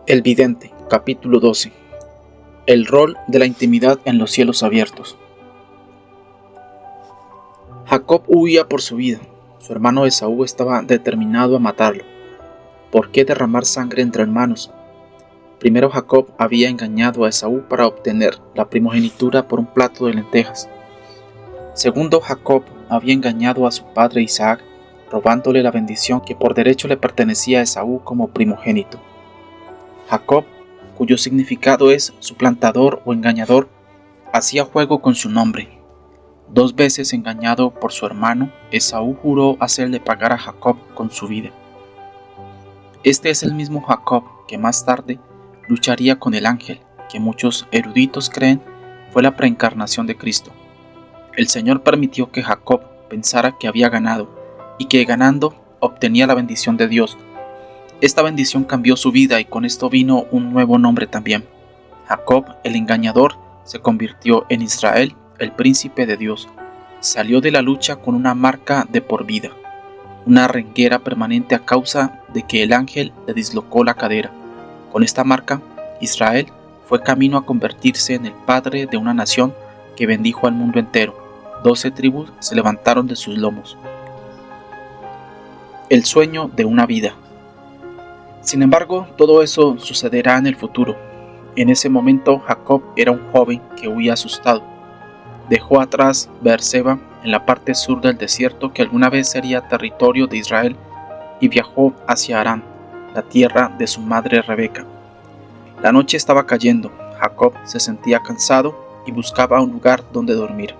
El vidente, capítulo 12. El rol de la intimidad en los cielos abiertos. Jacob huía por su vida. Su hermano Esaú estaba determinado a matarlo. ¿Por qué derramar sangre entre hermanos? Primero, Jacob había engañado a Esaú para obtener la primogenitura por un plato de lentejas. Segundo, Jacob había engañado a su padre Isaac, robándole la bendición que por derecho le pertenecía a Esaú como primogénito. Jacob, cuyo significado es suplantador o engañador, hacía juego con su nombre. 2 veces engañado por su hermano, Esaú juró hacerle pagar a Jacob con su vida. Este es el mismo Jacob que más tarde lucharía con el ángel, que muchos eruditos creen fue la preencarnación de Cristo. El Señor permitió que Jacob pensara que había ganado y que ganando obtenía la bendición de Dios. Esta bendición cambió su vida y con esto vino un nuevo nombre también. Jacob, el engañador, se convirtió en Israel, el príncipe de Dios. Salió de la lucha con una marca de por vida, una renguera permanente a causa de que el ángel le dislocó la cadera. Con esta marca, Israel fue camino a convertirse en el padre de una nación que bendijo al mundo entero. 12 tribus se levantaron de sus lomos. El sueño de una vida. Sin embargo, todo eso sucederá en el futuro. En ese momento, Jacob era un joven que huía asustado. Dejó atrás Beerseba, en la parte sur del desierto que alguna vez sería territorio de Israel, y viajó hacia Harán, la tierra de su madre Rebeca. La noche estaba cayendo. Jacob se sentía cansado y buscaba un lugar donde dormir.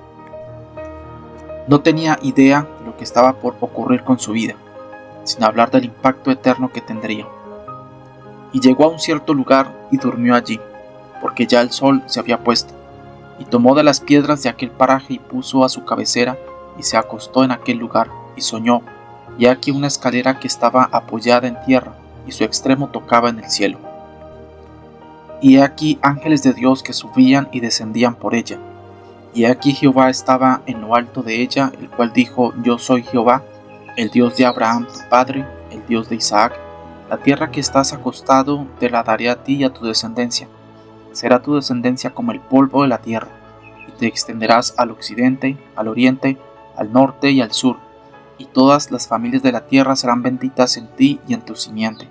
No tenía idea de lo que estaba por ocurrir con su vida, sin hablar del impacto eterno que tendría. Y llegó a un cierto lugar y durmió allí, porque ya el sol se había puesto, y tomó de las piedras de aquel paraje y puso a su cabecera, y se acostó en aquel lugar, y soñó, y aquí una escalera que estaba apoyada en tierra, y su extremo tocaba en el cielo. Y aquí ángeles de Dios que subían y descendían por ella, y aquí Jehová estaba en lo alto de ella, el cual dijo: Yo soy Jehová, el Dios de Abraham tu padre, el Dios de Isaac. La tierra que estás acostado te la daré a ti y a tu descendencia. Será tu descendencia como el polvo de la tierra, y te extenderás al occidente, al oriente, al norte y al sur, y todas las familias de la tierra serán benditas en ti y en tu simiente.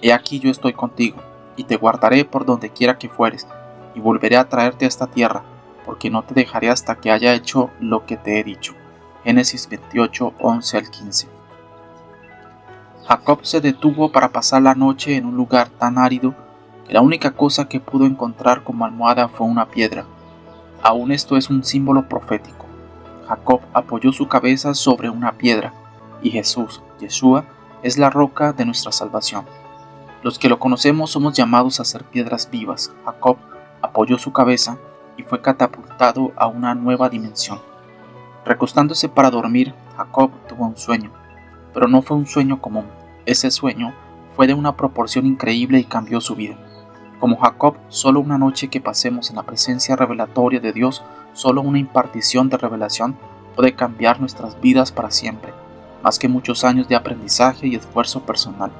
He aquí yo estoy contigo, y te guardaré por donde quiera que fueres, y volveré a traerte a esta tierra, porque no te dejaré hasta que haya hecho lo que te he dicho. Génesis 28, 11 al 15. Jacob se detuvo para pasar la noche en un lugar tan árido que la única cosa que pudo encontrar como almohada fue una piedra. Aún esto es un símbolo profético. Jacob apoyó su cabeza sobre una piedra, y Jesús, Yeshua, es la roca de nuestra salvación. Los que lo conocemos somos llamados a ser piedras vivas. Jacob apoyó su cabeza y fue catapultado a una nueva dimensión. Recostándose para dormir, Jacob tuvo un sueño, pero no fue un sueño común. Ese sueño fue de una proporción increíble y cambió su vida. Como Jacob, solo una noche que pasemos en la presencia revelatoria de Dios, solo una impartición de revelación puede cambiar nuestras vidas para siempre, más que muchos años de aprendizaje y esfuerzo personal.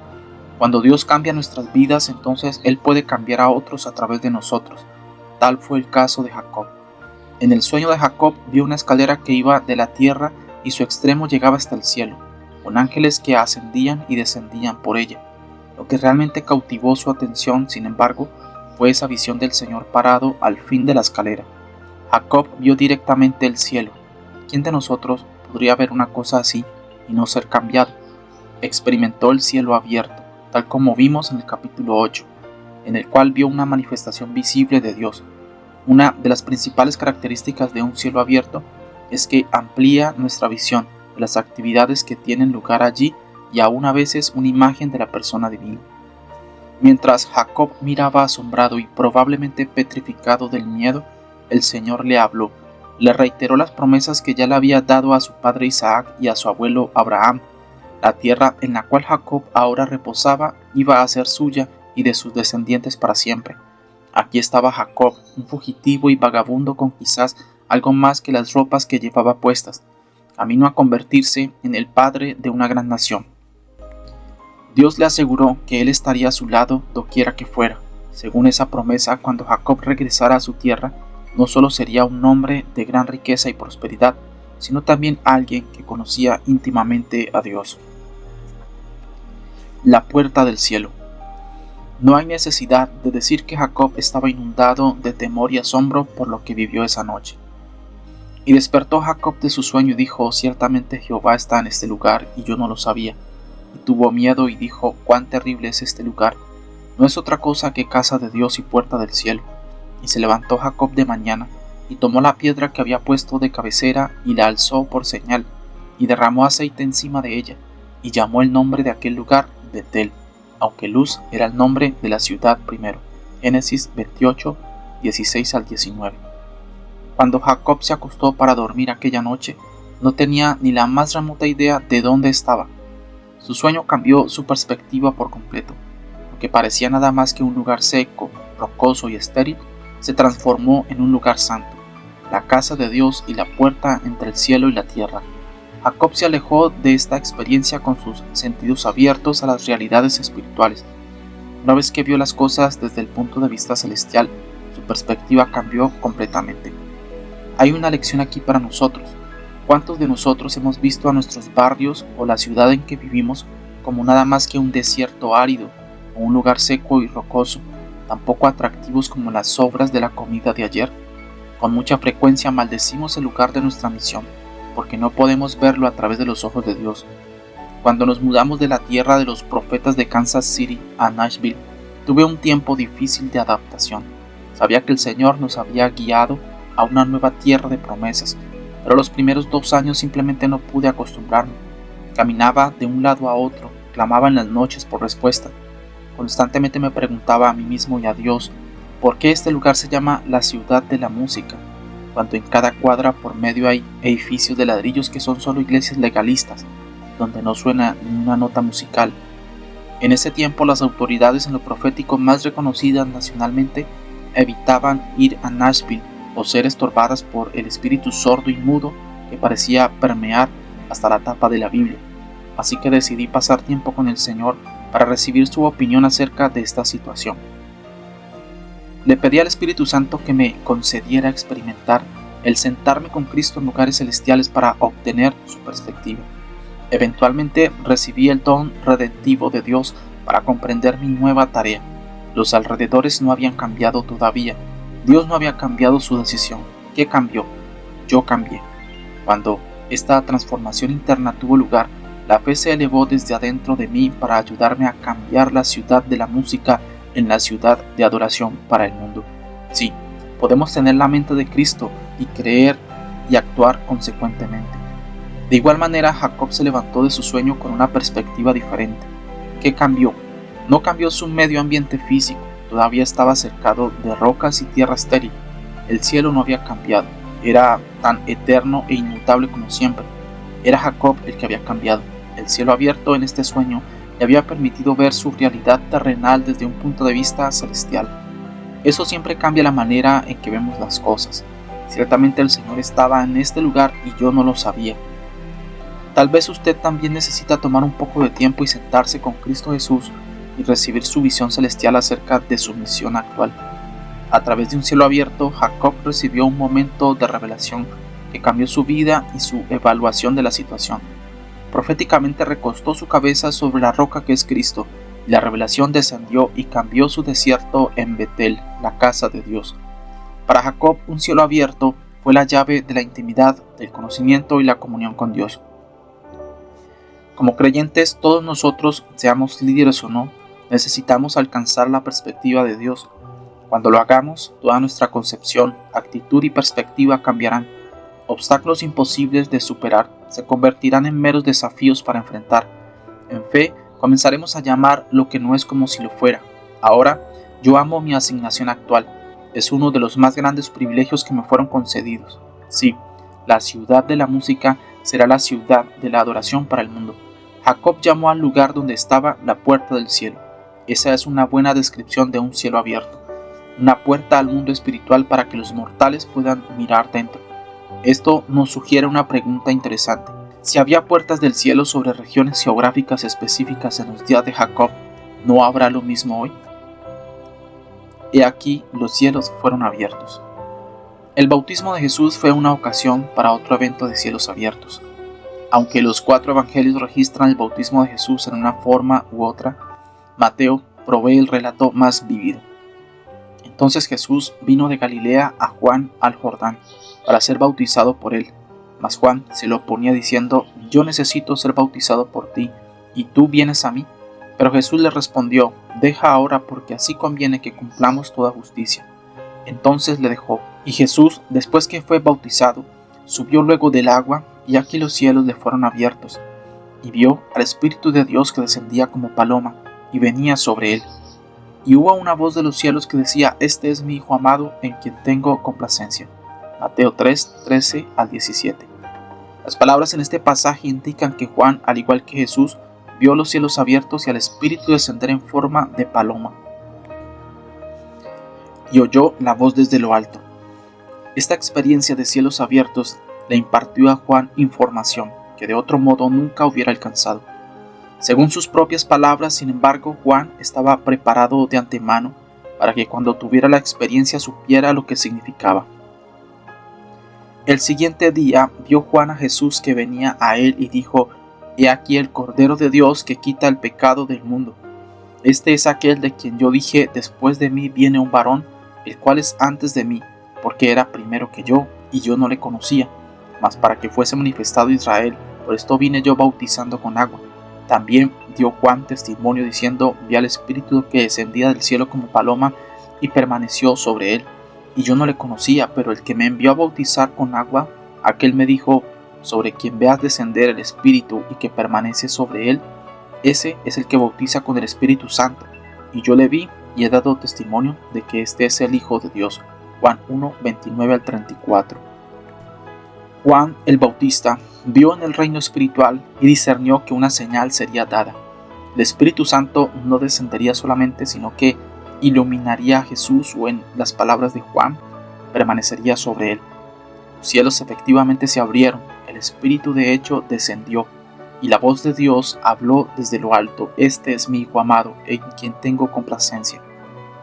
Cuando Dios cambia nuestras vidas, entonces Él puede cambiar a otros a través de nosotros. Tal fue el caso de Jacob. En el sueño de Jacob vio una escalera que iba de la tierra y su extremo llegaba hasta el cielo, con ángeles que ascendían y descendían por ella. Lo que realmente cautivó su atención, sin embargo, fue esa visión del Señor parado al fin de la escalera. Jacob vio directamente el cielo. ¿Quién de nosotros podría ver una cosa así y no ser cambiado? Experimentó el cielo abierto, tal como vimos en el capítulo 8, en el cual vio una manifestación visible de Dios. Una de las principales características de un cielo abierto es que amplía nuestra visión de las actividades que tienen lugar allí y aún a veces una imagen de la persona divina. Mientras Jacob miraba asombrado y probablemente petrificado del miedo, el Señor le habló. Le reiteró las promesas que ya le había dado a su padre Isaac y a su abuelo Abraham. La tierra en la cual Jacob ahora reposaba iba a ser suya y de sus descendientes para siempre. Aquí estaba Jacob, un fugitivo y vagabundo con quizás algo más que las ropas que llevaba puestas, camino a convertirse en el padre de una gran nación. Dios le aseguró que él estaría a su lado doquiera que fuera. Según esa promesa, cuando Jacob regresara a su tierra, no solo sería un hombre de gran riqueza y prosperidad, sino también alguien que conocía íntimamente a Dios. La puerta del cielo. No hay necesidad de decir que Jacob estaba inundado de temor y asombro por lo que vivió esa noche. Y despertó Jacob de su sueño y dijo: ciertamente Jehová está en este lugar, y yo no lo sabía. Y tuvo miedo y dijo: cuán terrible es este lugar. No es otra cosa que casa de Dios y puerta del cielo. Y se levantó Jacob de mañana, y tomó la piedra que había puesto de cabecera, y la alzó por señal, y derramó aceite encima de ella, y llamó el nombre de aquel lugar Betel, aunque Luz era el nombre de la ciudad primero. Génesis 28, 16 al 19. Cuando Jacob se acostó para dormir aquella noche, no tenía ni la más remota idea de dónde estaba. Su sueño cambió su perspectiva por completo. Lo que parecía nada más que un lugar seco, rocoso y estéril, se transformó en un lugar santo, la casa de Dios y la puerta entre el cielo y la tierra. Jacob se alejó de esta experiencia con sus sentidos abiertos a las realidades espirituales. Una vez que vio las cosas desde el punto de vista celestial, su perspectiva cambió completamente. Hay una lección aquí para nosotros. ¿Cuántos de nosotros hemos visto a nuestros barrios o la ciudad en que vivimos como nada más que un desierto árido o un lugar seco y rocoso, tan poco atractivos como las sobras de la comida de ayer? Con mucha frecuencia maldecimos el lugar de nuestra misión, porque no podemos verlo a través de los ojos de Dios. Cuando nos mudamos de la tierra de los profetas de Kansas City a Nashville, tuve un tiempo difícil de adaptación. Sabía que el Señor nos había guiado a una nueva tierra de promesas, pero los primeros 2 años simplemente no pude acostumbrarme. Caminaba de un lado a otro, clamaba en las noches por respuesta. Constantemente me preguntaba a mí mismo y a Dios, ¿por qué este lugar se llama la ciudad de la música? Cuando en cada cuadra por medio hay edificios de ladrillos que son solo iglesias legalistas, donde no suena ni una nota musical. En ese tiempo las autoridades en lo profético más reconocidas nacionalmente evitaban ir a Nashville o ser estorbadas por el espíritu sordo y mudo que parecía permear hasta la tapa de la Biblia. Así que decidí pasar tiempo con el Señor para recibir su opinión acerca de esta situación. Le pedí al Espíritu Santo que me concediera experimentar el sentarme con Cristo en lugares celestiales para obtener su perspectiva. Eventualmente recibí el don redentivo de Dios para comprender mi nueva tarea. Los alrededores no habían cambiado todavía. Dios no había cambiado su decisión. ¿Qué cambió? Yo cambié. Cuando esta transformación interna tuvo lugar, la fe se elevó desde adentro de mí para ayudarme a cambiar la ciudad de la música en la ciudad de adoración para el mundo. Sí, podemos tener la mente de Cristo y creer y actuar consecuentemente. De igual manera, Jacob se levantó de su sueño con una perspectiva diferente. ¿Qué cambió? No cambió su medio ambiente físico, todavía estaba cercado de rocas y tierra estéril. El cielo no había cambiado, era tan eterno e inmutable como siempre. Era Jacob el que había cambiado. El cielo abierto en este sueño le había permitido ver su realidad terrenal desde un punto de vista celestial. Eso siempre cambia la manera en que vemos las cosas. Ciertamente el Señor estaba en este lugar y yo no lo sabía. Tal vez usted también necesita tomar un poco de tiempo y sentarse con Cristo Jesús y recibir su visión celestial acerca de su misión actual. A través de un cielo abierto, Jacob recibió un momento de revelación que cambió su vida y su evaluación de la situación. Proféticamente recostó su cabeza sobre la roca que es Cristo, y la revelación descendió y cambió su desierto en Betel, la casa de Dios. Para Jacob, un cielo abierto fue la llave de la intimidad, del conocimiento y la comunión con Dios. Como creyentes, todos nosotros, seamos líderes o no, necesitamos alcanzar la perspectiva de Dios. Cuando lo hagamos, toda nuestra concepción, actitud y perspectiva cambiarán. Obstáculos imposibles de superar se convertirán en meros desafíos para enfrentar. En fe, comenzaremos a llamar lo que no es como si lo fuera. Ahora, yo amo mi asignación actual. Es uno de los más grandes privilegios que me fueron concedidos. Sí, la ciudad de la música será la ciudad de la adoración para el mundo. Jacob llamó al lugar donde estaba la puerta del cielo. Esa es una buena descripción de un cielo abierto. Una puerta al mundo espiritual para que los mortales puedan mirar dentro. Esto nos sugiere una pregunta interesante. Si había puertas del cielo sobre regiones geográficas específicas en los días de Jacob, ¿no habrá lo mismo hoy? He aquí, los cielos fueron abiertos. El bautismo de Jesús fue una ocasión para otro evento de cielos abiertos. Aunque los 4 evangelios registran el bautismo de Jesús en una forma u otra, Mateo provee el relato más vívido. Entonces Jesús vino de Galilea a Juan al Jordán para ser bautizado por él. Mas Juan se lo oponía diciendo: yo necesito ser bautizado por ti, ¿y tú vienes a mí? Pero Jesús le respondió: deja ahora, porque así conviene que cumplamos toda justicia. Entonces le dejó, y Jesús, después que fue bautizado, subió luego del agua, y aquí los cielos le fueron abiertos, y vio al Espíritu de Dios que descendía como paloma, y venía sobre él. Y hubo una voz de los cielos que decía: este es mi Hijo amado, en quien tengo complacencia. Mateo 3, 13 al 17. Las palabras en este pasaje indican que Juan, al igual que Jesús, vio los cielos abiertos y al Espíritu descender en forma de paloma, y oyó la voz desde lo alto. Esta experiencia de cielos abiertos le impartió a Juan información que de otro modo nunca hubiera alcanzado. Según sus propias palabras, sin embargo, Juan estaba preparado de antemano para que cuando tuviera la experiencia supiera lo que significaba. El siguiente día vio Juan a Jesús que venía a él y dijo: he aquí el Cordero de Dios que quita el pecado del mundo. Este es aquel de quien yo dije: después de mí viene un varón, el cual es antes de mí, porque era primero que yo, y yo no le conocía. Mas para que fuese manifestado Israel, por esto vine yo bautizando con agua. También dio Juan testimonio diciendo: vi al Espíritu que descendía del cielo como paloma y permaneció sobre él. Y yo no le conocía, pero el que me envió a bautizar con agua, aquel me dijo: sobre quien veas descender el Espíritu y que permanece sobre él, ese es el que bautiza con el Espíritu Santo. Y yo le vi y he dado testimonio de que este es el Hijo de Dios. Juan 1, 29 al 34. Juan el Bautista vio en el reino espiritual y discernió que una señal sería dada. El Espíritu Santo no descendería solamente, sino que iluminaría a Jesús, o en las palabras de Juan, permanecería sobre él. Los cielos efectivamente se abrieron, el Espíritu de hecho descendió, y la voz de Dios habló desde lo alto: este es mi Hijo amado, en quien tengo complacencia.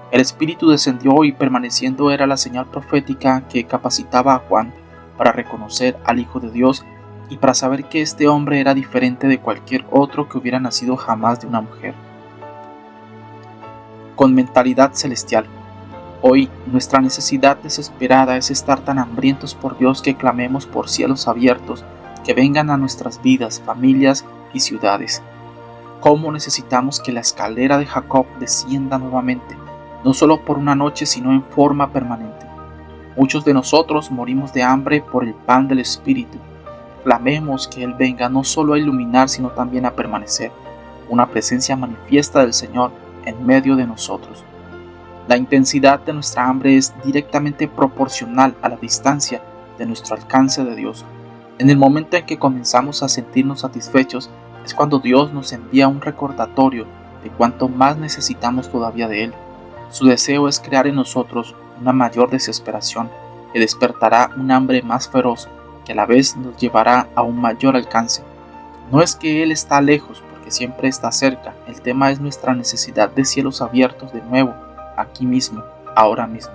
El Espíritu descendió y permaneciendo era la señal profética que capacitaba a Juan para reconocer al Hijo de Dios y para saber que este hombre era diferente de cualquier otro que hubiera nacido jamás de una mujer. Con mentalidad celestial. Hoy nuestra necesidad desesperada es estar tan hambrientos por Dios que clamemos por cielos abiertos que vengan a nuestras vidas, familias y ciudades. ¿Cómo necesitamos que la escalera de Jacob descienda nuevamente, no solo por una noche, sino en forma permanente? Muchos de nosotros morimos de hambre por el pan del Espíritu. Clamemos que Él venga no solo a iluminar, sino también a permanecer, una presencia manifiesta del Señor en medio de nosotros. La intensidad de nuestra hambre es directamente proporcional a la distancia de nuestro alcance de Dios. En el momento en que comenzamos a sentirnos satisfechos, es cuando Dios nos envía un recordatorio de cuánto más necesitamos todavía de Él. Su deseo es crear en nosotros una mayor desesperación, que despertará un hambre más feroz, que a la vez nos llevará a un mayor alcance. No es que Él está lejos, porque siempre está cerca. El tema es nuestra necesidad de cielos abiertos de nuevo, aquí mismo, ahora mismo.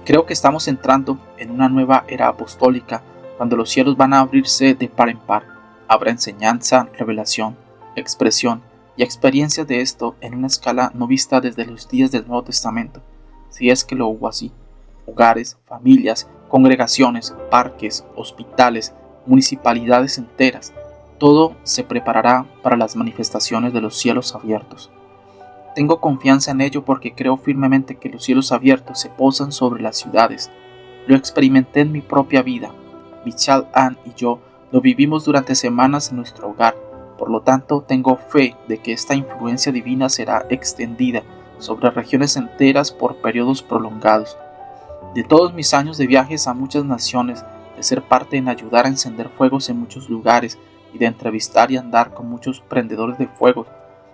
Creo que estamos entrando en una nueva era apostólica, cuando los cielos van a abrirse de par en par. Habrá enseñanza, revelación, expresión y experiencias de esto en una escala no vista desde los días del Nuevo Testamento, si es que lo hubo así. Hogares, familias, congregaciones, parques, hospitales, municipalidades enteras, todo se preparará para las manifestaciones de los cielos abiertos. Tengo confianza en ello porque creo firmemente que los cielos abiertos se posan sobre las ciudades. Lo experimenté en mi propia vida. Michelle Ann y yo lo vivimos durante semanas en nuestro hogar. Por lo tanto, tengo fe de que esta influencia divina será extendida sobre regiones enteras por periodos prolongados. De todos mis años de viajes a muchas naciones, de ser parte en ayudar a encender fuegos en muchos lugares y de entrevistar y andar con muchos prendedores de fuegos,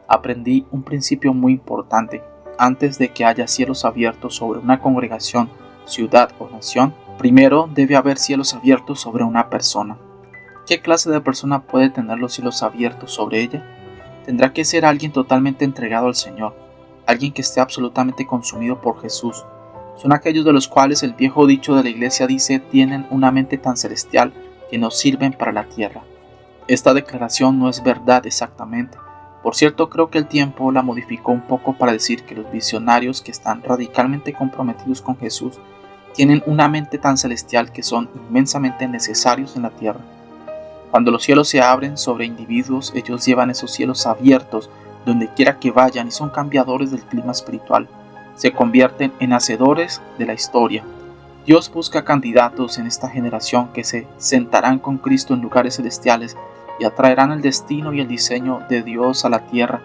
aprendí un principio muy importante. Antes de que haya cielos abiertos sobre una congregación, ciudad o nación, primero debe haber cielos abiertos sobre una persona. ¿Qué clase de persona puede tener los cielos abiertos sobre ella? Tendrá que ser alguien totalmente entregado al Señor, alguien que esté absolutamente consumido por Jesús. Son aquellos de los cuales el viejo dicho de la iglesia dice tienen una mente tan celestial que no sirven para la tierra. Esta declaración no es verdad exactamente. Por cierto, creo que el tiempo la modificó un poco para decir que los visionarios que están radicalmente comprometidos con Jesús tienen una mente tan celestial que son inmensamente necesarios en la tierra. Cuando los cielos se abren sobre individuos, ellos llevan esos cielos abiertos donde quiera que vayan y son cambiadores del clima espiritual. Se convierten en hacedores de la historia. Dios busca candidatos en esta generación que se sentarán con Cristo en lugares celestiales y atraerán el destino y el diseño de Dios a la tierra.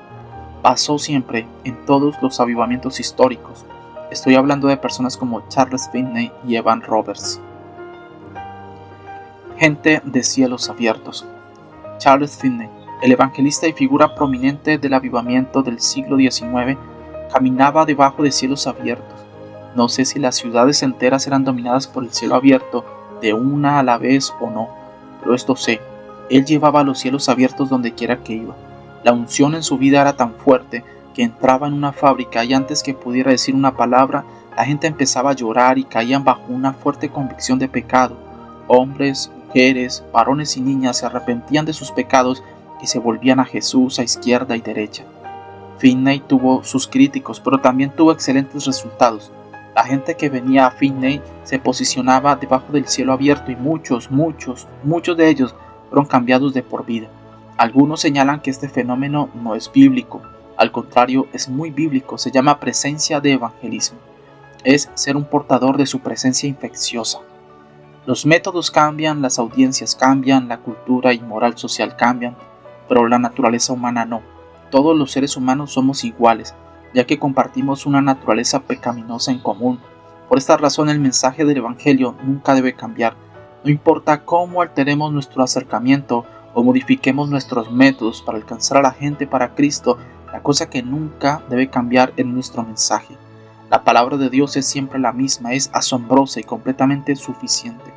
Pasó siempre en todos los avivamientos históricos. Estoy hablando de personas como Charles Finney y Evan Roberts. Gente de cielos abiertos. Charles Finney, el evangelista y figura prominente del avivamiento del siglo XIX, caminaba debajo de cielos abiertos. No sé si las ciudades enteras eran dominadas por el cielo abierto de una a la vez o no, pero esto sé, él llevaba los cielos abiertos donde quiera que iba. La unción en su vida era tan fuerte que entraba en una fábrica y antes que pudiera decir una palabra, la gente empezaba a llorar y caían bajo una fuerte convicción de pecado. Hombres, mujeres, varones y niñas se arrepentían de sus pecados y se volvían a Jesús a izquierda y derecha. Finney tuvo sus críticos, pero también tuvo excelentes resultados. La gente que venía a Finney se posicionaba debajo del cielo abierto y muchos de ellos fueron cambiados de por vida. Algunos señalan que este fenómeno no es bíblico, al contrario es muy bíblico, se llama presencia de evangelismo. Es ser un portador de su presencia infecciosa. Los métodos cambian, las audiencias cambian, la cultura y moral social cambian, pero la naturaleza humana no. Todos los seres humanos somos iguales, ya que compartimos una naturaleza pecaminosa en común. Por esta razón el mensaje del Evangelio nunca debe cambiar. No importa cómo alteremos nuestro acercamiento o modifiquemos nuestros métodos para alcanzar a la gente para Cristo, la cosa que nunca debe cambiar es nuestro mensaje. La palabra de Dios es siempre la misma, es asombrosa y completamente suficiente.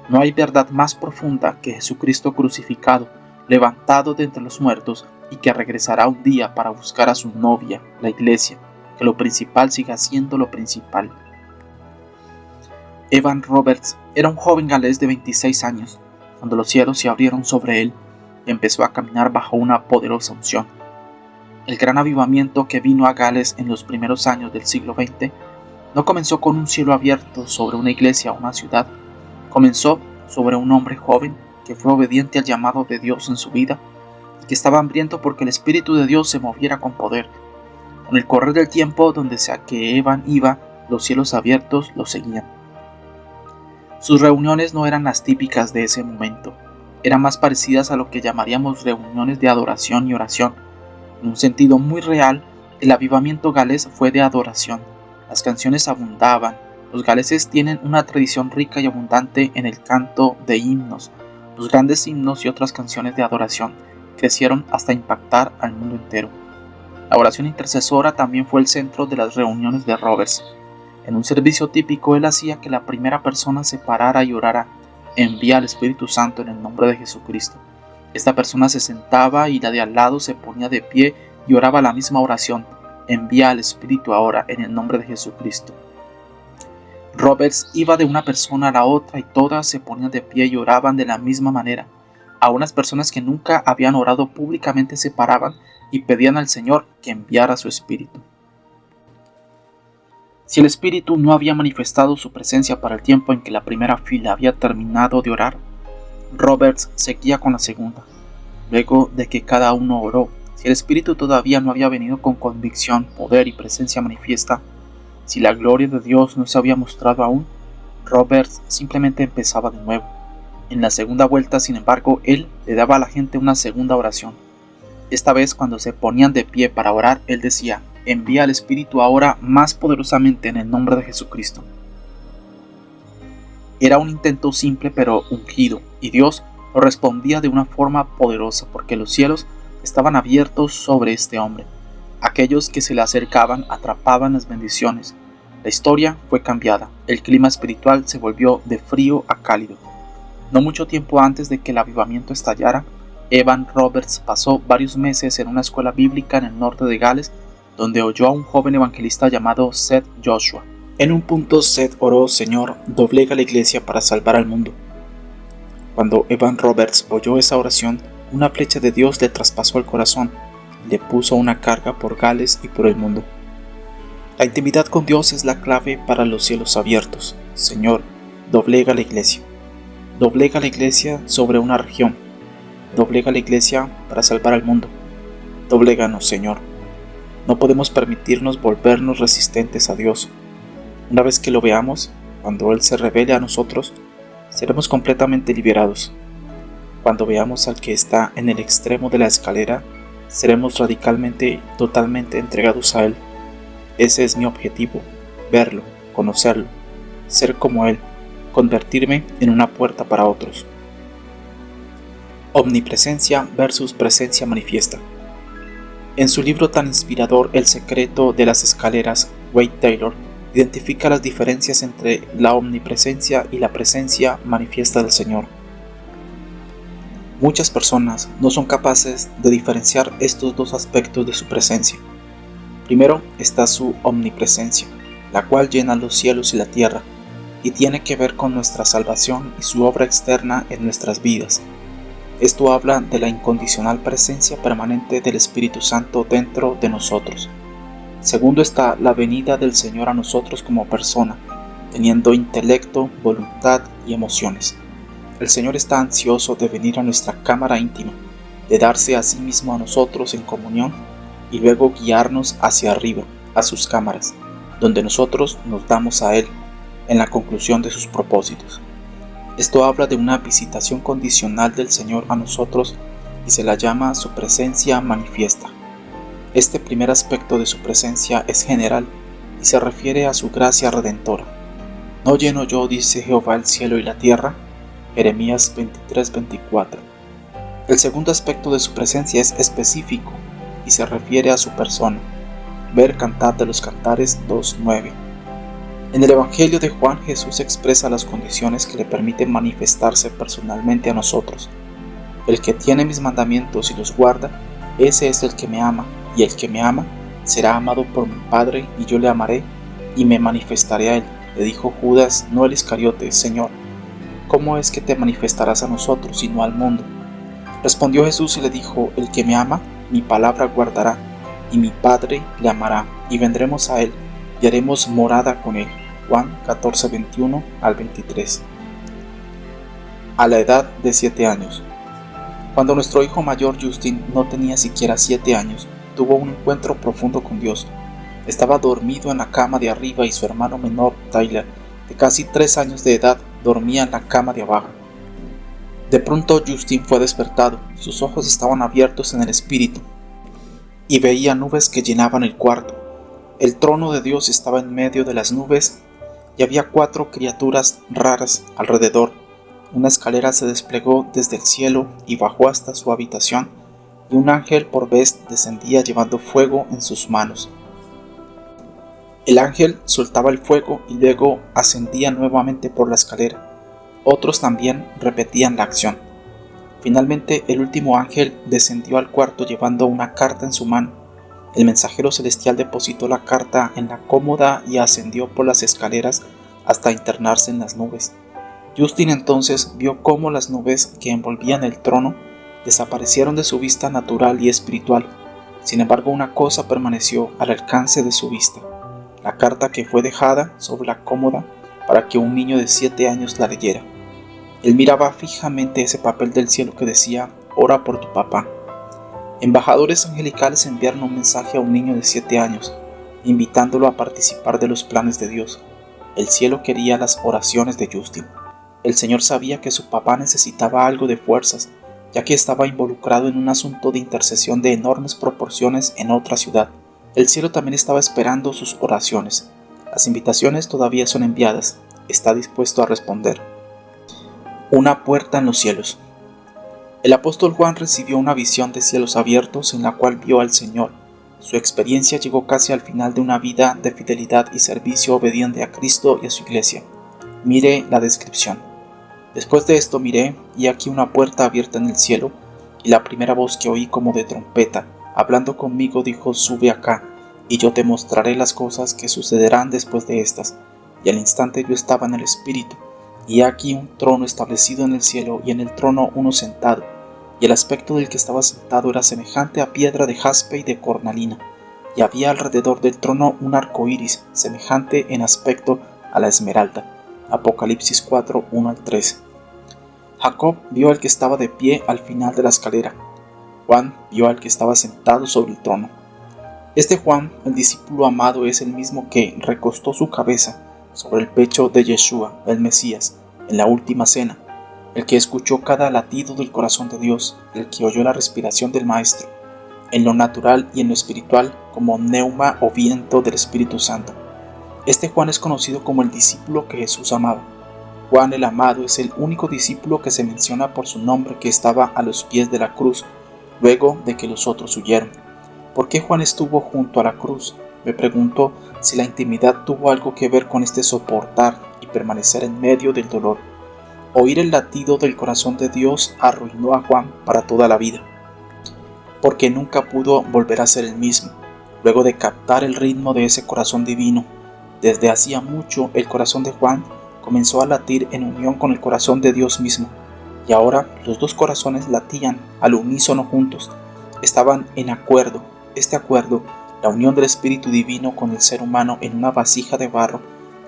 No hay verdad más profunda que Jesucristo crucificado, levantado de entre los muertos y que regresará un día para buscar a su novia, la iglesia, que lo principal siga siendo lo principal. Evan Roberts era un joven galés de 26 años, cuando los cielos se abrieron sobre él y empezó a caminar bajo una poderosa unción. El gran avivamiento que vino a Gales en los primeros años del siglo XX no comenzó con un cielo abierto sobre una iglesia o una ciudad, comenzó sobre un hombre joven que fue obediente al llamado de Dios en su vida y que estaba hambriento porque el Espíritu de Dios se moviera con poder. Con el correr del tiempo, donde sea que Evan iba, los cielos abiertos lo seguían. Sus reuniones no eran las típicas de ese momento, eran más parecidas a lo que llamaríamos reuniones de adoración y oración. En un sentido muy real, el avivamiento galés fue de adoración. Las canciones abundaban. Los galeses tienen una tradición rica y abundante en el canto de himnos. Los grandes himnos y otras canciones de adoración crecieron hasta impactar al mundo entero. La oración intercesora también fue el centro de las reuniones de Roberts. En un servicio típico, él hacía que la primera persona se parara y orara: envía al Espíritu Santo en el nombre de Jesucristo. Esta persona se sentaba y la de al lado se ponía de pie y oraba la misma oración: envía al Espíritu ahora en el nombre de Jesucristo. Roberts iba de una persona a la otra y todas se ponían de pie y oraban de la misma manera. A unas personas que nunca habían orado públicamente se paraban y pedían al Señor que enviara su Espíritu. Si el Espíritu no había manifestado su presencia para el tiempo en que la primera fila había terminado de orar, Roberts seguía con la segunda. Luego de que cada uno oró, si el Espíritu todavía no había venido con convicción, poder y presencia manifiesta, si la gloria de Dios no se había mostrado aún, Roberts simplemente empezaba de nuevo. En la segunda vuelta, sin embargo, él le daba a la gente una segunda oración. Esta vez, cuando se ponían de pie para orar, él decía: envía al Espíritu ahora más poderosamente en el nombre de Jesucristo. Era un intento simple pero ungido, y Dios lo respondía de una forma poderosa porque los cielos estaban abiertos sobre este hombre. Aquellos que se le acercaban atrapaban las bendiciones. La historia fue cambiada, el clima espiritual se volvió de frío a cálido. No mucho tiempo antes de que el avivamiento estallara, Evan Roberts pasó varios meses en una escuela bíblica en el norte de Gales, donde oyó a un joven evangelista llamado Seth Joshua. En un punto Seth oró: Señor, doblega la iglesia para salvar al mundo. Cuando Evan Roberts oyó esa oración, una flecha de Dios le traspasó el corazón y le puso una carga por Gales y por el mundo. La intimidad con Dios es la clave para los cielos abiertos. Señor, doblega la iglesia. Doblega la iglesia sobre una región. Doblega la iglesia para salvar al mundo. Dobléganos, Señor. No podemos permitirnos volvernos resistentes a Dios. Una vez que lo veamos, cuando Él se revele a nosotros, seremos completamente liberados. Cuando veamos al que está en el extremo de la escalera, seremos radicalmente, totalmente entregados a Él. Ese es mi objetivo: verlo, conocerlo, ser como Él, convertirme en una puerta para otros. Omnipresencia versus presencia manifiesta. En su libro tan inspirador El secreto de las escaleras, Wade Taylor identifica las diferencias entre la omnipresencia y la presencia manifiesta del Señor. Muchas personas no son capaces de diferenciar estos dos aspectos de su presencia. Primero está su omnipresencia, la cual llena los cielos y la tierra, y tiene que ver con nuestra salvación y su obra externa en nuestras vidas. Esto habla de la incondicional presencia permanente del Espíritu Santo dentro de nosotros. Segundo está la venida del Señor a nosotros como persona, teniendo intelecto, voluntad y emociones. El Señor está ansioso de venir a nuestra cámara íntima, de darse a sí mismo a nosotros en comunión y luego guiarnos hacia arriba, a sus cámaras, donde nosotros nos damos a Él en la conclusión de sus propósitos. Esto habla de una visitación condicional del Señor a nosotros y se la llama su presencia manifiesta. Este primer aspecto de su presencia es general y se refiere a su gracia redentora. ¿No lleno yo, dice Jehová, el cielo y la tierra? Jeremías 23:24. El segundo aspecto de su presencia es específico y se refiere a su persona. Ver Cantar de los Cantares 2:9. En el Evangelio de Juan, Jesús expresa las condiciones que le permiten manifestarse personalmente a nosotros. El que tiene mis mandamientos y los guarda, ese es el que me ama, y el que me ama será amado por mi Padre, y yo le amaré y me manifestaré a él. Le dijo Judas, no el Iscariote: Señor, ¿cómo es que te manifestarás a nosotros y no al mundo? Respondió Jesús y le dijo: el que me ama, mi palabra guardará, y mi Padre le amará, y vendremos a él y haremos morada con él. Juan 14:21 al 23. A la edad de 7 años. Cuando nuestro hijo mayor Justin no tenía siquiera 7 años, tuvo un encuentro profundo con Dios. Estaba dormido en la cama de arriba y su hermano menor, Tyler, de casi 3 años de edad, dormía en la cama de abajo. De pronto Justin fue despertado. Sus ojos estaban abiertos en el espíritu y veía nubes que llenaban el cuarto. El trono de Dios estaba en medio de las nubes y había 4 criaturas raras alrededor. Una escalera se desplegó desde el cielo y bajó hasta su habitación, y un ángel por vez descendía llevando fuego en sus manos. El ángel soltaba el fuego y luego ascendía nuevamente por la escalera. Otros también repetían la acción. Finalmente el último ángel descendió al cuarto llevando una carta en su mano. El mensajero celestial depositó la carta en la cómoda y ascendió por las escaleras hasta internarse en las nubes. Justin entonces vio cómo las nubes que envolvían el trono desaparecieron de su vista natural y espiritual. Sin embargo, una cosa permaneció al alcance de su vista: la carta que fue dejada sobre la cómoda para que un niño de 7 años la leyera. Él miraba fijamente ese papel del cielo que decía: ora por tu papá. Embajadores angelicales enviaron un mensaje a un niño de 7 años, invitándolo a participar de los planes de Dios. El cielo quería las oraciones de Justin. El Señor sabía que su papá necesitaba algo de fuerzas, ya que estaba involucrado en un asunto de intercesión de enormes proporciones en otra ciudad. El cielo también estaba esperando sus oraciones. Las invitaciones todavía son enviadas. Está dispuesto a responder. Una puerta en los cielos. El apóstol Juan recibió una visión de cielos abiertos en la cual vio al Señor. Su experiencia llegó casi al final de una vida de fidelidad y servicio obediente a Cristo y a su iglesia. Mire la descripción. Después de esto miré, y aquí una puerta abierta en el cielo, y la primera voz que oí como de trompeta, hablando conmigo, dijo: sube acá, y yo te mostraré las cosas que sucederán después de estas. Y al instante yo estaba en el Espíritu, y aquí un trono establecido en el cielo, y en el trono uno sentado, y el aspecto del que estaba sentado era semejante a piedra de jaspe y de cornalina, y había alrededor del trono un arco iris, semejante en aspecto a la esmeralda. Apocalipsis 4, 1-3. Jacob vio al que estaba de pie al final de la escalera. Juan vio al que estaba sentado sobre el trono. Este Juan, el discípulo amado, es el mismo que recostó su cabeza sobre el pecho de Yeshua, el Mesías, en la última cena, el que escuchó cada latido del corazón de Dios, el que oyó la respiración del Maestro, en lo natural y en lo espiritual, como neuma o viento del Espíritu Santo. Este Juan es conocido como el discípulo que Jesús amaba. Juan el amado es el único discípulo que se menciona por su nombre que estaba a los pies de la cruz, luego de que los otros huyeron. ¿Por qué Juan estuvo junto a la cruz? Me pregunto si la intimidad tuvo algo que ver con este soportar y permanecer en medio del dolor. Oír el latido del corazón de Dios arruinó a Juan para toda la vida, porque nunca pudo volver a ser el mismo, luego de captar el ritmo de ese corazón divino. Desde hacía mucho el corazón de Juan comenzó a latir en unión con el corazón de Dios mismo, y ahora los dos corazones latían al unísono juntos, estaban en acuerdo. Este acuerdo, la unión del Espíritu Divino con el ser humano en una vasija de barro,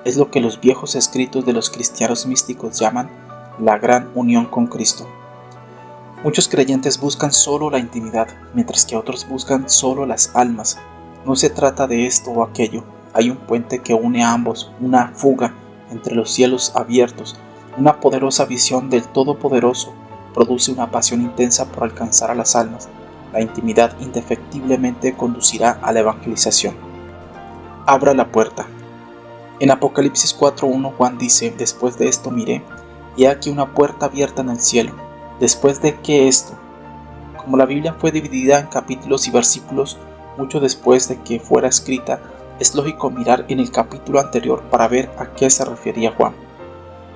es lo que los viejos escritos de los cristianos místicos llaman la gran unión con Cristo. Muchos creyentes buscan solo la intimidad, mientras que otros buscan solo las almas. No se trata de esto o aquello, hay un puente que une a ambos, una fuga entre los cielos abiertos. Una poderosa visión del Todopoderoso produce una pasión intensa por alcanzar a las almas. La intimidad indefectiblemente conducirá a la evangelización. Abra la puerta. En Apocalipsis 4:1 Juan dice: después de esto miré, y aquí una puerta abierta en el cielo. ¿Después de qué esto? Como la Biblia fue dividida en capítulos y versículos mucho después de que fuera escrita, es lógico mirar en el capítulo anterior para ver a qué se refería Juan.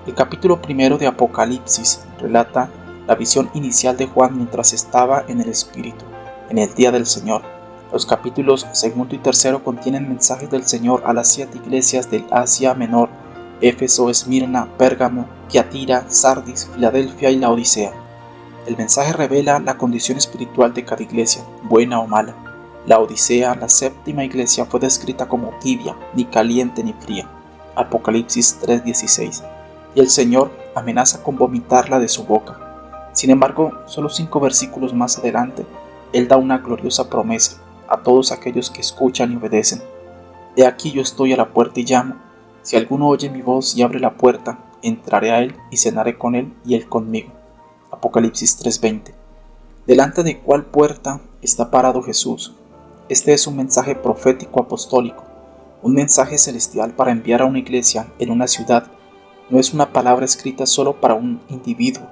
El capítulo primero de Apocalipsis relata la visión inicial de Juan mientras estaba en el Espíritu, en el día del Señor. Los capítulos segundo y tercero contienen mensajes del Señor a las 7 iglesias del Asia Menor: Éfeso, Esmirna, Pérgamo, Tiatira, Sardis, Filadelfia y la Odisea. El mensaje revela la condición espiritual de cada iglesia, buena o mala. La Odisea, la séptima iglesia, fue descrita como tibia, ni caliente ni fría. Apocalipsis 3:16. Y el Señor amenaza con vomitarla de su boca. Sin embargo, solo 5 versículos más adelante, Él da una gloriosa promesa a todos aquellos que escuchan y obedecen. He aquí yo estoy a la puerta y llamo. Si alguno oye mi voz y abre la puerta, entraré a él y cenaré con él y él conmigo. Apocalipsis 3:20. ¿Delante de cuál puerta está parado Jesús? Este es un mensaje profético apostólico, un mensaje celestial para enviar a una iglesia en una ciudad. No es una palabra escrita solo para un individuo.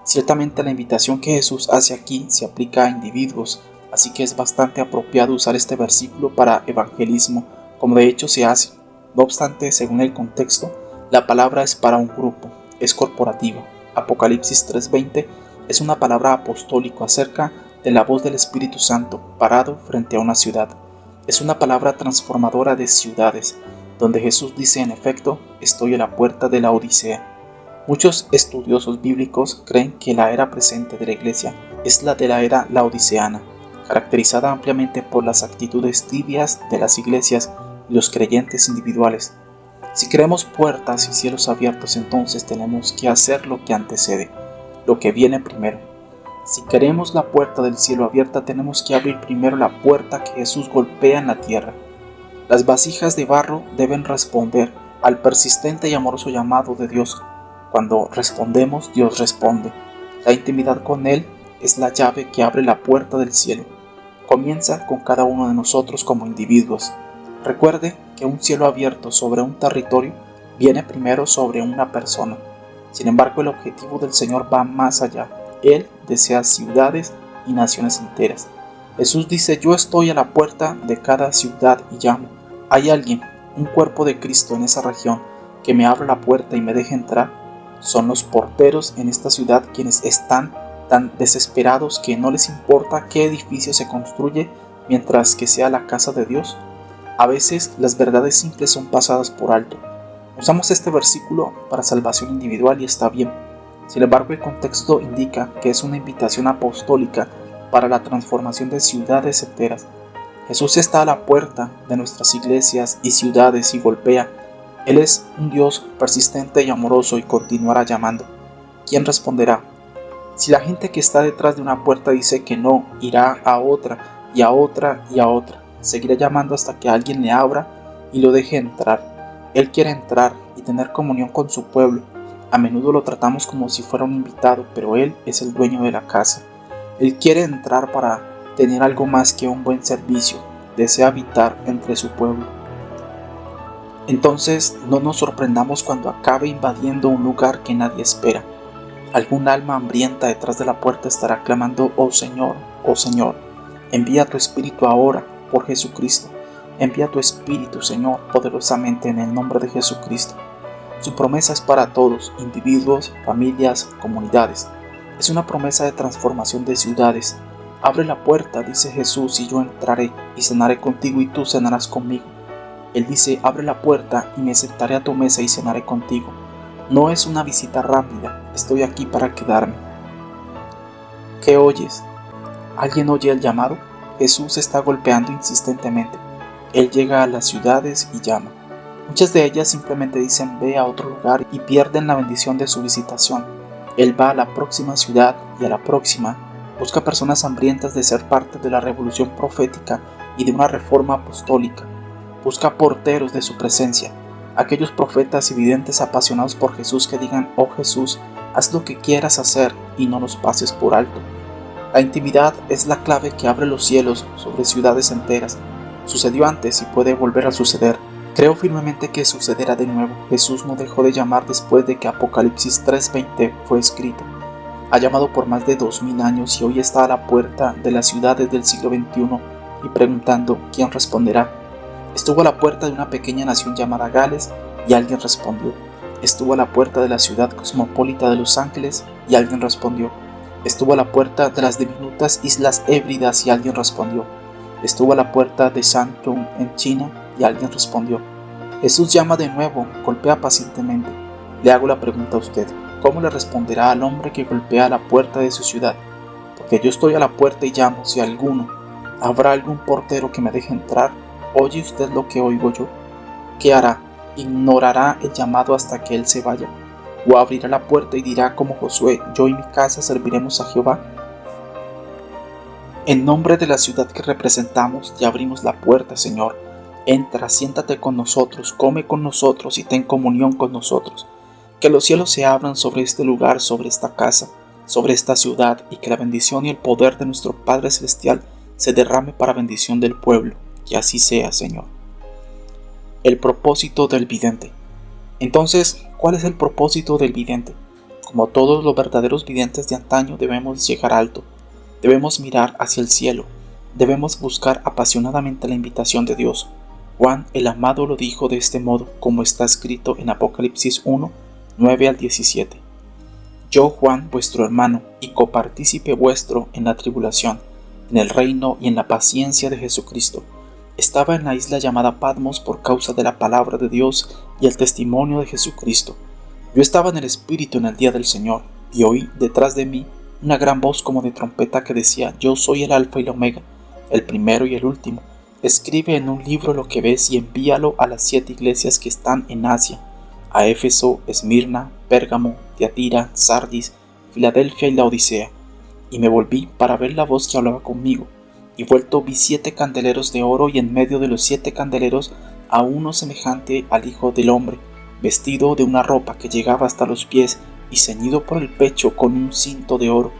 Ciertamente la invitación que Jesús hace aquí se aplica a individuos, así que es bastante apropiado usar este versículo para evangelismo, como de hecho se hace. No obstante, según el contexto, la palabra es para un grupo, es corporativa. Apocalipsis 3:20 es una palabra apostólico acerca de la voz del Espíritu Santo parado frente a una ciudad. Es una palabra transformadora de ciudades, donde Jesús dice en efecto: estoy a la puerta de la Odisea. Muchos estudiosos bíblicos creen que la era presente de la iglesia es la de la era laodiceana, caracterizada ampliamente por las actitudes tibias de las iglesias y los creyentes individuales. Si queremos puertas y cielos abiertos, entonces tenemos que hacer lo que antecede, lo que viene primero. Si queremos la puerta del cielo abierta, tenemos que abrir primero la puerta que Jesús golpea en la tierra. Las vasijas de barro deben responder al persistente y amoroso llamado de Dios. Cuando respondemos, Dios responde. La intimidad con Él es la llave que abre la puerta del cielo. Comienza con cada uno de nosotros como individuos. Recuerde que un cielo abierto sobre un territorio viene primero sobre una persona. Sin embargo, el objetivo del Señor va más allá. Él desea ciudades y naciones enteras. Jesús dice: yo estoy a la puerta de cada ciudad y llamo. ¿Hay alguien, un cuerpo de Cristo en esa región, que me abra la puerta y me deje entrar? Son los porteros en esta ciudad quienes están tan desesperados que no les importa qué edificio se construye mientras que sea la casa de Dios. A veces las verdades simples son pasadas por alto. Usamos este versículo para salvación individual y está bien. Sin embargo, el contexto indica que es una invitación apostólica para la transformación de ciudades enteras. Jesús está a la puerta de nuestras iglesias y ciudades y golpea. Él es un Dios persistente y amoroso y continuará llamando. ¿Quién responderá? Si la gente que está detrás de una puerta dice que no, irá a otra y a otra y a otra. Seguirá llamando hasta que alguien le abra y lo deje entrar. Él quiere entrar y tener comunión con su pueblo. A menudo lo tratamos como si fuera un invitado, pero Él es el dueño de la casa. Él quiere entrar para tener algo más que un buen servicio. Desea habitar entre su pueblo. Entonces no nos sorprendamos cuando acabe invadiendo un lugar que nadie espera. Algún alma hambrienta detrás de la puerta estará clamando: oh Señor, envía tu Espíritu ahora por Jesucristo. Envía tu Espíritu, Señor, poderosamente en el nombre de Jesucristo. Su promesa es para todos, individuos, familias, comunidades. Es una promesa de transformación de ciudades. Abre la puerta, dice Jesús, y yo entraré y cenaré contigo y tú cenarás conmigo. Él dice: abre la puerta y me sentaré a tu mesa y cenaré contigo. No es una visita rápida, estoy aquí para quedarme. ¿Qué oyes? ¿Alguien oye el llamado? Jesús está golpeando insistentemente. Él llega a las ciudades y llama. Muchas de ellas simplemente dicen ve a otro lugar y pierden la bendición de su visitación. Él va a la próxima ciudad y a la próxima. Busca personas hambrientas de ser parte de la revolución profética y de una reforma apostólica. Busca porteros de su presencia. Aquellos profetas y videntes apasionados por Jesús que digan: oh Jesús, haz lo que quieras hacer y no nos pases por alto. La intimidad es la clave que abre los cielos sobre ciudades enteras. Sucedió antes y puede volver a suceder. Creo firmemente que sucederá de nuevo. Jesús no dejó de llamar después de que Apocalipsis 3:20 fue escrito. Ha llamado por más de 2000 años y hoy está a la puerta de las ciudades del siglo XXI y preguntando: ¿quién responderá? Estuvo a la puerta de una pequeña nación llamada Gales y alguien respondió. Estuvo a la puerta de la ciudad cosmopolita de Los Ángeles y alguien respondió. Estuvo a la puerta de las diminutas Islas Hébridas y alguien respondió. Estuvo a la puerta de Shantung en China y alguien respondió. Jesús llama de nuevo, golpea pacientemente. Le hago la pregunta a usted: ¿cómo le responderá al hombre que golpea a la puerta de su ciudad? Porque yo estoy a la puerta y llamo. Si habrá algún portero que me deje entrar. ¿Oye usted lo que oigo yo? ¿Qué hará? ¿Ignorará el llamado hasta que él se vaya? ¿O abrirá la puerta y dirá como Josué: yo y mi casa serviremos a Jehová? En nombre de la ciudad que representamos, te abrimos la puerta, Señor. Entra, siéntate con nosotros, come con nosotros y ten comunión con nosotros. Que los cielos se abran sobre este lugar, sobre esta casa, sobre esta ciudad, y que la bendición y el poder de nuestro Padre Celestial se derrame para bendición del pueblo. Que así sea, Señor. El propósito del vidente. Entonces, ¿cuál es el propósito del vidente? Como todos los verdaderos videntes de antaño, debemos llegar alto. Debemos mirar hacia el cielo. Debemos buscar apasionadamente la invitación de Dios. Juan el amado lo dijo de este modo, como está escrito en Apocalipsis 1, 9 al 17. Yo, Juan, vuestro hermano, y copartícipe vuestro en la tribulación, en el reino y en la paciencia de Jesucristo, estaba en la isla llamada Patmos por causa de la palabra de Dios y el testimonio de Jesucristo. Yo estaba en el Espíritu en el día del Señor, y oí detrás de mí una gran voz como de trompeta que decía: yo soy el Alfa y el Omega, el primero y el último. Escribe en un libro lo que ves y envíalo a las 7 iglesias que están en Asia: a Éfeso, Esmirna, Pérgamo, Tiatira, Sardis, Filadelfia y Laodicea. Y me volví para ver la voz que hablaba conmigo, y vuelto vi 7 candeleros de oro, y en medio de los 7 candeleros a uno semejante al Hijo del Hombre, vestido de una ropa que llegaba hasta los pies y ceñido por el pecho con un cinto de oro.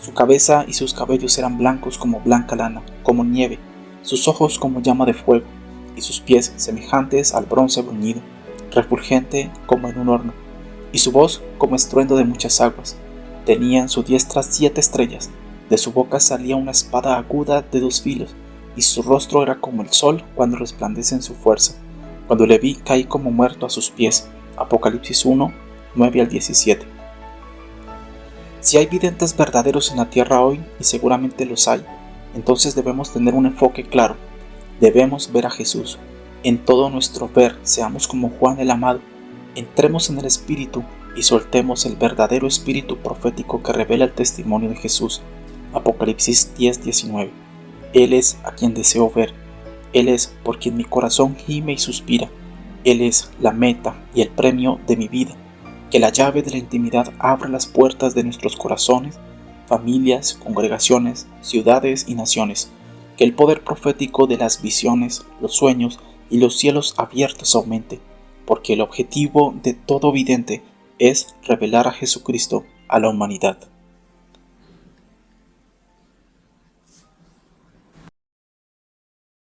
Su cabeza y sus cabellos eran blancos como blanca lana, como nieve, sus ojos como llama de fuego, y sus pies semejantes al bronce bruñido, refulgente como en un horno, y su voz como estruendo de muchas aguas. Tenía en su diestra 7 estrellas, de su boca salía una espada aguda de 2 filos, y su rostro era como el sol cuando resplandece en su fuerza. Cuando le vi, caí como muerto a sus pies. Apocalipsis 1, 9 al 17. Si hay videntes verdaderos en la tierra hoy, y seguramente los hay, entonces debemos tener un enfoque claro. Debemos ver a Jesús. En todo nuestro ver, seamos como Juan el Amado. Entremos en el Espíritu y soltemos el verdadero espíritu profético que revela el testimonio de Jesús. Apocalipsis 10:19. Él es a quien deseo ver. Él es por quien mi corazón gime y suspira. Él es la meta y el premio de mi vida. Que la llave de la intimidad abra las puertas de nuestros corazones, familias, congregaciones, ciudades y naciones. Que el poder profético de las visiones, los sueños y los cielos abiertos aumente, porque el objetivo de todo vidente es revelar a Jesucristo a la humanidad.